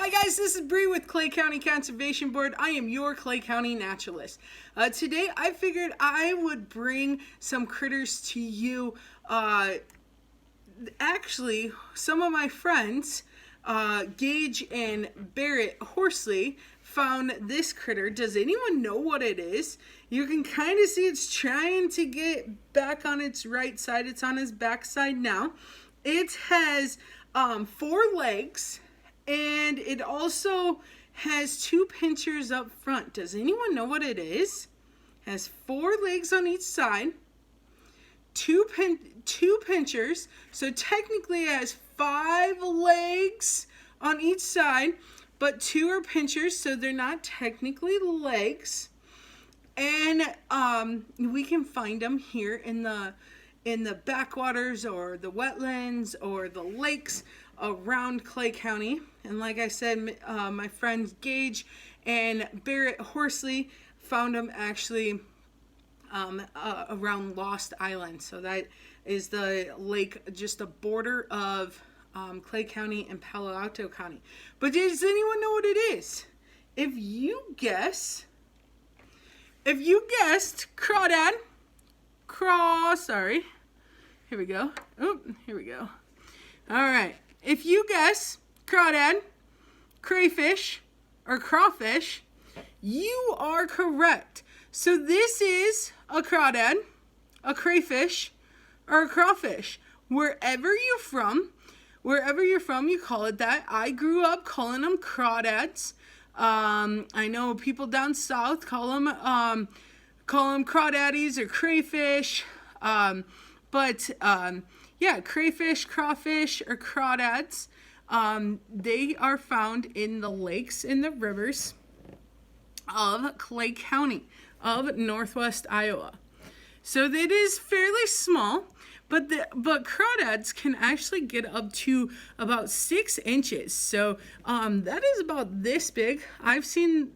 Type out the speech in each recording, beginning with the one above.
Hi guys, this is Bree with Clay County Conservation Board. I am your Clay County naturalist. Today I figured I would bring some critters to you. Actually, some of my friends, Gage and Barrett Horsley, found this critter. Does anyone know what it is? You can kind of see it's trying to get back on its right side. It's on its back side now. It has 4 legs. And it also has 2 pinchers up front. Does anyone know what it is? It has 4 legs on each side, 2 pinchers. So technically it has 5 legs on each side, but 2 are pinchers, so they're not technically legs. And we can find them here in the backwaters or the wetlands or the lakes around Clay County. And like I said, my friends Gage and Barrett Horsley found them actually around Lost Island. So that is the lake, just a border of Clay County and Palo Alto County. But does anyone know what it is? If you guessed crawdad, here we go. Oh, here we go. All right. If you guess crawdad, crayfish, or crawfish, you are correct. So this is a crawdad, a crayfish, or a crawfish. Wherever you're from, you call it that. I grew up calling them crawdads. I know people down south call them crawdaddies or crayfish. Yeah, crayfish, crawfish, or crawdads, they are found in the lakes and the rivers of Clay County of northwest Iowa. So it is fairly small, but crawdads can actually get up to about 6 inches. So that is about this big. I've seen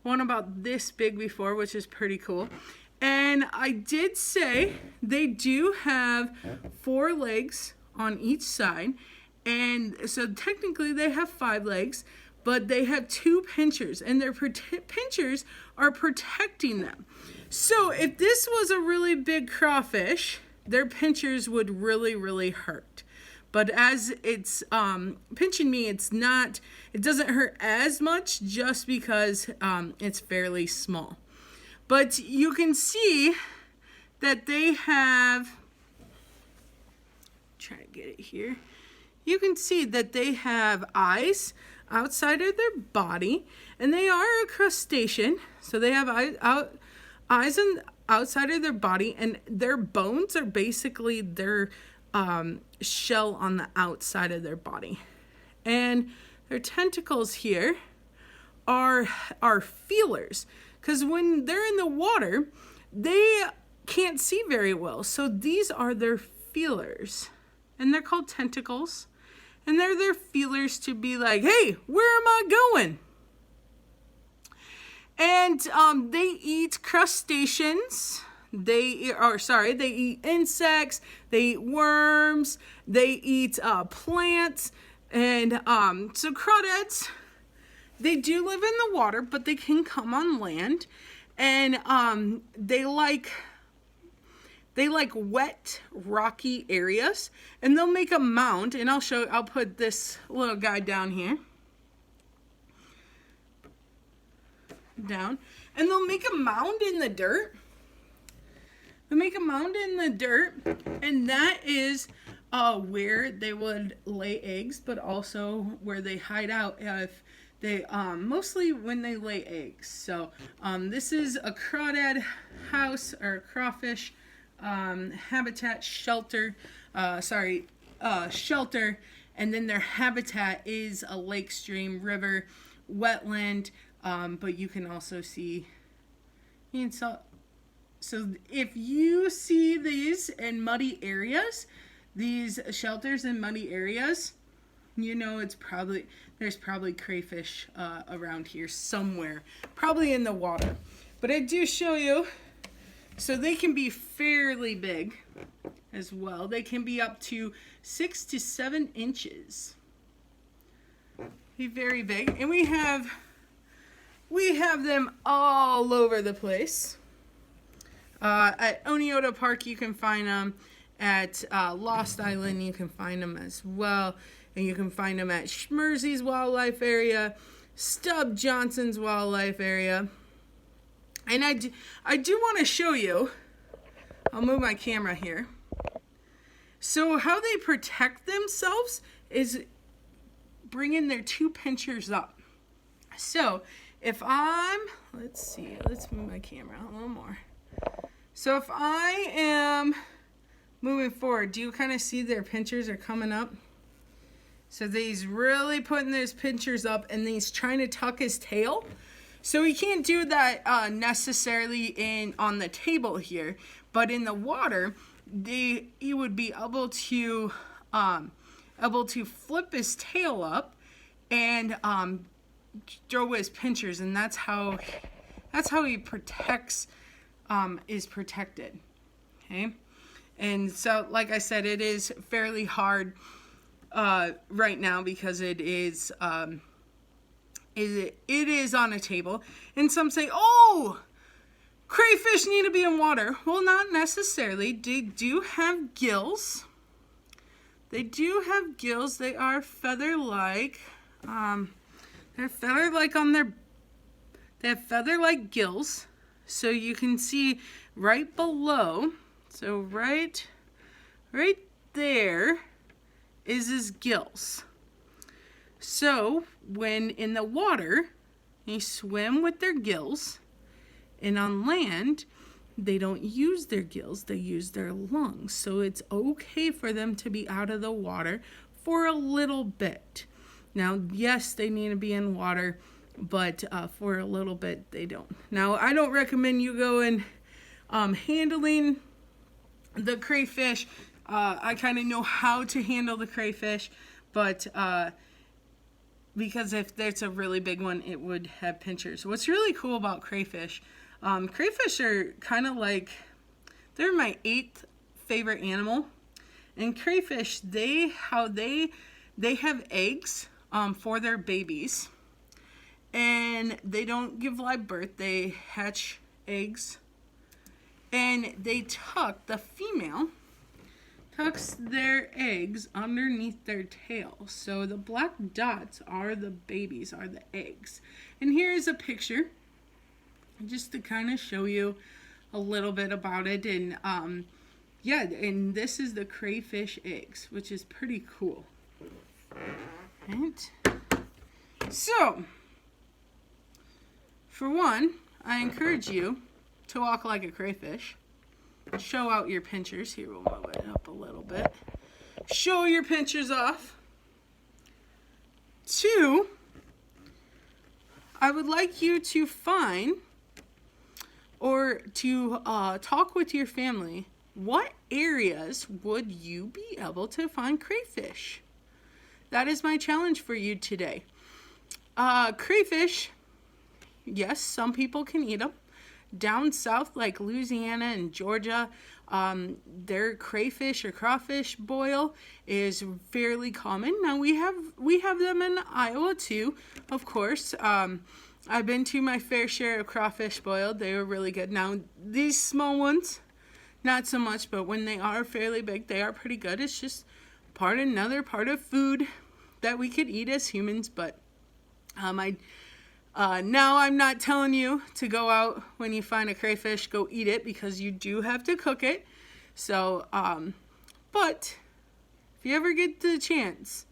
one about this big before, which is pretty cool. And I did say they do have 4 legs on each side. And so technically they have 5 legs, but they have 2 pinchers. And their pinchers are protecting them. So if this was a really big crawfish, their pinchers would really, really hurt. But as it's pinching me, it doesn't hurt as much just because it's fairly small. But you can see that they have, try to get it here. You can see that they have eyes outside of their body, and they are a crustacean. So they have eyes outside of their body, and their bones are basically their shell on the outside of their body. And their tentacles here are feelers. Because when they're in the water, they can't see very well. So these are their feelers. And they're called tentacles. And they're their feelers to be like, hey, where am I going? And they eat crustaceans. They eat insects. They eat worms. They eat plants. And so crawdads, they do live in the water, but they can come on land, and they like wet, rocky areas, and they'll make a mound. And I'll put this little guy down here, and they'll make a mound in the dirt. And that is where they would lay eggs, but also where they hide out if they mostly when they lay eggs. So this is a crawdad house or crawfish habitat shelter. Shelter, and then their habitat is a lake, stream, river, wetland. But you can also see. So if you see these in muddy areas, these shelters in muddy areas, you know there's probably crayfish around here somewhere, probably in the water. But I do show you, so they can be fairly big as well. They can be up to 6 to 7 inches. very big. And we have them all over the place. At Oneota Park, you can find them. At Lost Island, you can find them as well. And you can find them at Schmersey's Wildlife Area, Stubb Johnson's Wildlife Area. And I do want to show you, I'll move my camera here. So how they protect themselves is bringing their two pinchers up. So if let's move my camera a little more. So if I am moving forward, do you kind of see their pinchers are coming up? So he's really putting those pinchers up, and he's trying to tuck his tail. So he can't do that necessarily on the table here, but in the water, he would be able to flip his tail up and throw his pinchers, and that's how he is protected. Okay, and so like I said, it is fairly hard right now because it is on a table, and some say, oh, crayfish need to be in water. Well, not necessarily. They do have gills. They are feather-like. They're feather-like they have feather-like gills. So you can see right below, so right there is his gills. So when in the water, they swim with their gills, and on land, they don't use their gills, they use their lungs. So it's okay for them to be out of the water for a little bit. Now, yes, they need to be in water, but for a little bit, they don't. Now, I don't recommend you go and handling the crayfish. I kind of know how to handle the crayfish, but because if there's a really big one, it would have pinchers. What's really cool about crayfish, crayfish are kind of like, they're my 8th favorite animal. And crayfish, they have eggs for their babies. And they don't give live birth, they hatch eggs. And they the female tucks their eggs underneath their tail. So the black dots are the babies, are the eggs. And here's a picture just to kind of show you a little bit about it. And yeah, and this is the crayfish eggs, which is pretty cool. Right? So, for one, I encourage you to walk like a crayfish. Show out your pinchers. Here, we'll move it up a little bit. Show your pinchers off. 2, I would like you to find or to talk with your family. What areas would you be able to find crayfish? That is my challenge for you today. Crayfish, yes, some people can eat them. Down south, like Louisiana and Georgia, their crayfish or crawfish boil is fairly common. Now we have them in Iowa too, of course. I've been to my fair share of crawfish boiled. They were really good. Now these small ones, not so much, but when they are fairly big, they are pretty good. It's just another part of food that we could eat as humans, but now I'm not telling you to go out when you find a crayfish, go eat it, because you do have to cook it. So, but if you ever get the chance,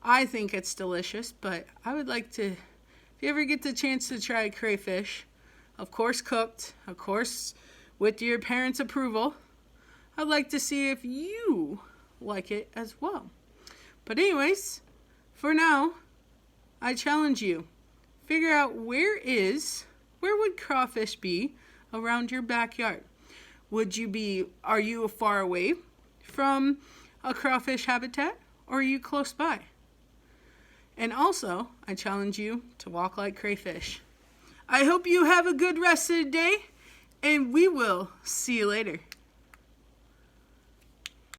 I think it's delicious, but I would like to, if you ever get the chance to try crayfish, of course cooked, of course with your parents' approval, I'd like to see if you like it as well. But anyways, for now, I challenge you. Figure out where would crawfish be around your backyard? Are you far away from a crawfish habitat, or are you close by? And also, I challenge you to walk like crayfish. I hope you have a good rest of the day, and we will see you later.